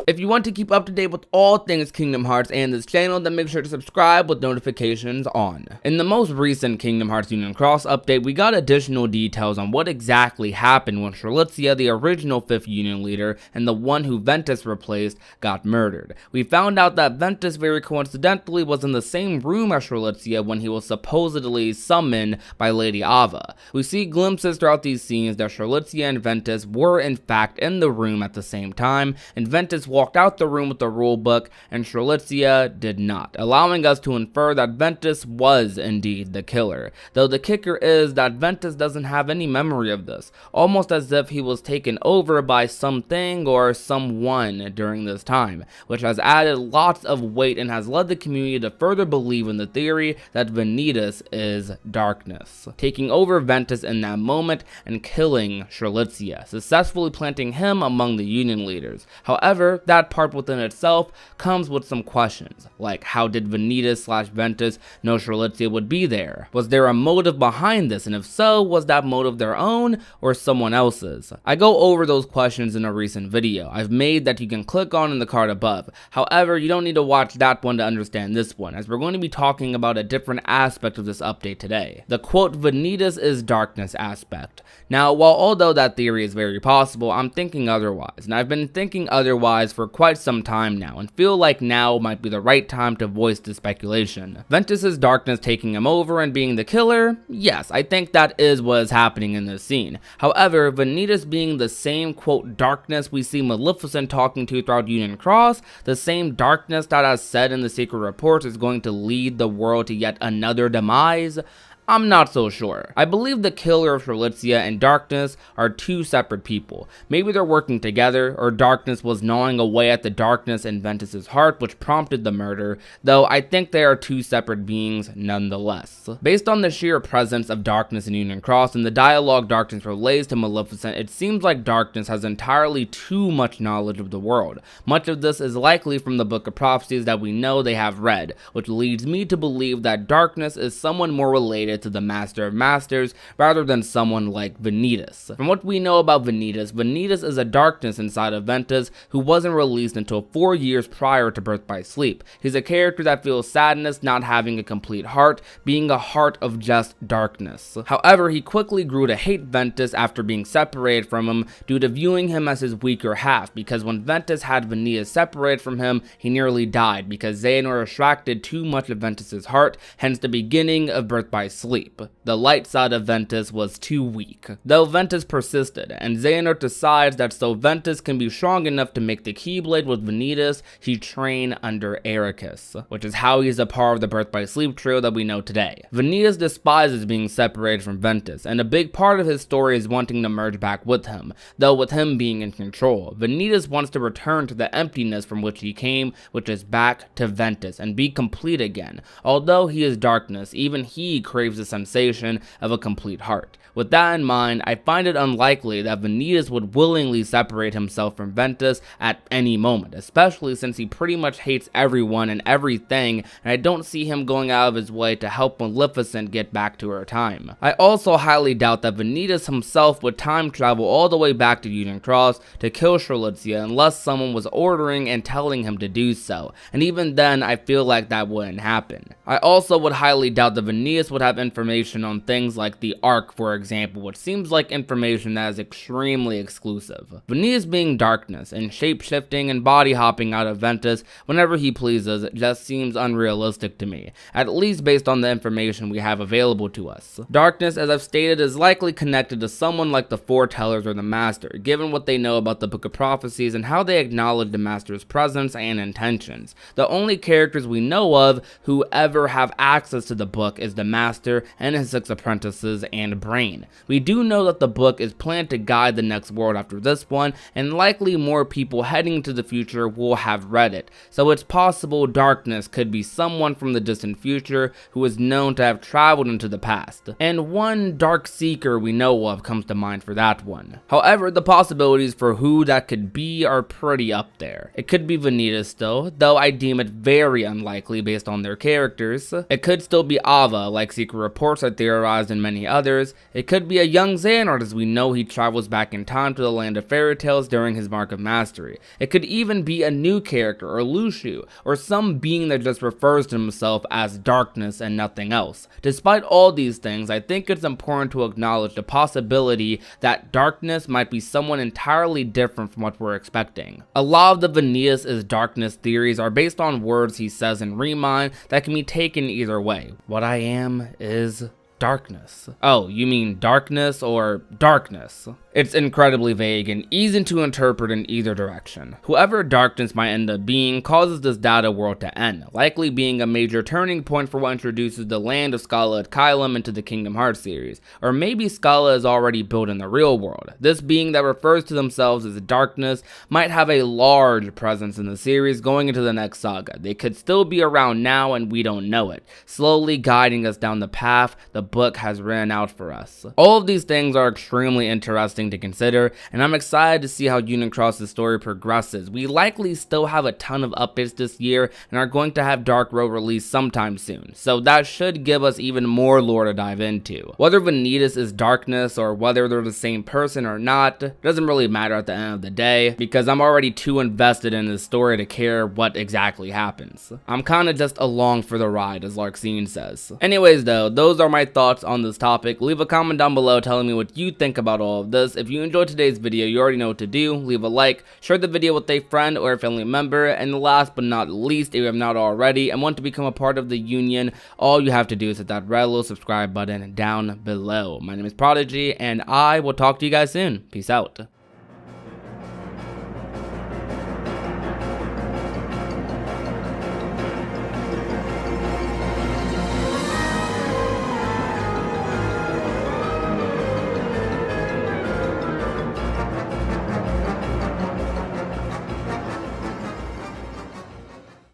If you want to keep up to date with all things Kingdom Hearts and this channel, then make sure to subscribe with notifications on. In the most recent Kingdom Hearts Union Cross update, we got additional details on what exactly happened when Strelitzia, the original 5th Union leader and the one who Ventus replaced, got murdered. We found out that Ventus very coincidentally was in the same room as Strelitzia when he was supposedly summoned by Lady Ava. We see glimpses throughout these scenes that Strelitzia and Ventus were in fact in the room at the same time, and Ventus walked out the room with the rulebook and Strelitzia did not, allowing us to infer that Ventus was indeed the killer. Though the kicker is that Ventus doesn't have any memory of this, almost as if he was taken over by something or someone during this time, which has added lots of weight and has led the community to further believe in the theory that Vanitas is darkness, taking over Ventus in that moment and killing Strelitzia, successfully planting him among the Union leaders. However, that part within itself comes with some questions, like how did Vanitas/Ventus know Strelitzia would be there? Was there a motive behind this, and if so, was that motive their own or someone else's? I go over those questions in a recent video I've made that you can click on in the card above. However, you don't need to watch that one to understand this one, as we're going to be talking about a different aspect of this update today. The quote Vanitas is darkness aspect. Now, although that theory is very possible, I'm thinking otherwise, and I've been thinking otherwise for quite some time now, and feel like now might be the right time to voice this speculation. Ventus's darkness taking him over and being the killer? Yes, I think that is what is happening in this scene. However, Vanitas being the same quote darkness we see Maleficent talking to throughout Union Cross, the same darkness that as said in the secret reports is going to lead the world to yet another demise, I'm not so sure. I believe the killer of Strelitzia and Darkness are two separate people. Maybe they're working together, or Darkness was gnawing away at the darkness in Ventus's heart which prompted the murder, though I think they are two separate beings nonetheless. Based on the sheer presence of Darkness in Union Cross and the dialogue Darkness relays to Maleficent, it seems like Darkness has entirely too much knowledge of the world. Much of this is likely from the Book of Prophecies that we know they have read, which leads me to believe that Darkness is someone more related to the Master of Masters rather than someone like Vanitas. From what we know about Vanitas, Vanitas is a darkness inside of Ventus who wasn't released until 4 years prior to Birth by Sleep. He's a character that feels sadness not having a complete heart, being a heart of just darkness. However, he quickly grew to hate Ventus after being separated from him due to viewing him as his weaker half, because when Ventus had Vanitas separated from him, he nearly died because Xehanort extracted too much of Ventus's heart, hence the beginning of Birth by Sleep. The light side of Ventus was too weak. Though Ventus persisted, and Xehanort decides that so Ventus can be strong enough to make the Keyblade with Vanitas, he train under Ericus, which is how he's a part of the Birth by Sleep trio that we know today. Vanitas despises being separated from Ventus, and a big part of his story is wanting to merge back with him, though with him being in control. Vanitas wants to return to the emptiness from which he came, which is back to Ventus, and be complete again. Although he is darkness, even he craves the sensation of a complete heart. With that in mind, I find it unlikely that Vanitas would willingly separate himself from Ventus at any moment, especially since he pretty much hates everyone and everything, and I don't see him going out of his way to help Maleficent get back to her time. I also highly doubt that Vanitas himself would time travel all the way back to Union Cross to kill Strelitzia unless someone was ordering and telling him to do so, and even then I feel like that wouldn't happen. I also would highly doubt that Vanitas would have information on things like the Ark, for example, which seems like information that is extremely exclusive. Vanitas being darkness and shape-shifting and body-hopping out of Ventus whenever he pleases just seems unrealistic to me, at least based on the information we have available to us. Darkness, as I've stated, is likely connected to someone like the Foretellers or the Master, given what they know about the Book of Prophecies and how they acknowledge the Master's presence and intentions. The only characters we know of who ever have access to the book is the Master and his 6 apprentices and Brain. We do know that the book is planned to guide the next world after this one, and likely more people heading into the future will have read it, so it's possible Darkness could be someone from the distant future who is known to have traveled into the past, and one Dark Seeker we know of comes to mind for that one. However, the possibilities for who that could be are pretty up there. It could be Vanitas still, though I deem it very unlikely based on their characters. It could still be Ava, like Secret secret reports are theorized and many others. It could be a young Xehanort, as we know he travels back in time to the land of fairy tales during his Mark of Mastery. It could even be a new character, or Lushu, or some being that just refers to himself as darkness and nothing else. Despite all these things, I think it's important to acknowledge the possibility that darkness might be someone entirely different from what we're expecting. A lot of the Vanitas is darkness theories are based on words he says in Remind that can be taken either way. What I am is darkness. Oh, you mean darkness or darkness? It's incredibly vague and easy to interpret in either direction. Whoever darkness might end up being causes this data world to end, likely being a major turning point for what introduces the land of Scala at Kylum into the Kingdom Hearts series. Or maybe Scala is already built in the real world. This being that refers to themselves as darkness might have a large presence in the series going into the next saga. They could still be around now and we don't know it, slowly guiding us down the path the book has written out for us. All of these things are extremely interesting to consider, and I'm excited to see how Unicross's story progresses. We likely still have a ton of updates this year and are going to have Dark Road released sometime soon, so that should give us even more lore to dive into. Whether Vanitas is darkness or whether they're the same person or not doesn't really matter at the end of the day, because I'm already too invested in this story to care what exactly happens. I'm kinda just along for the ride, as Larxene says. Anyways though, those are my thoughts on this topic. Leave a comment down below telling me what you think about all of this. If you enjoyed today's video, you already know what to do. Leave a like, share the video with a friend or a family member, and last but not least, if you have not already and want to become a part of the Union, all you have to do is hit that red little subscribe button down below. My name is Prodigy, and I will talk to you guys soon. Peace out.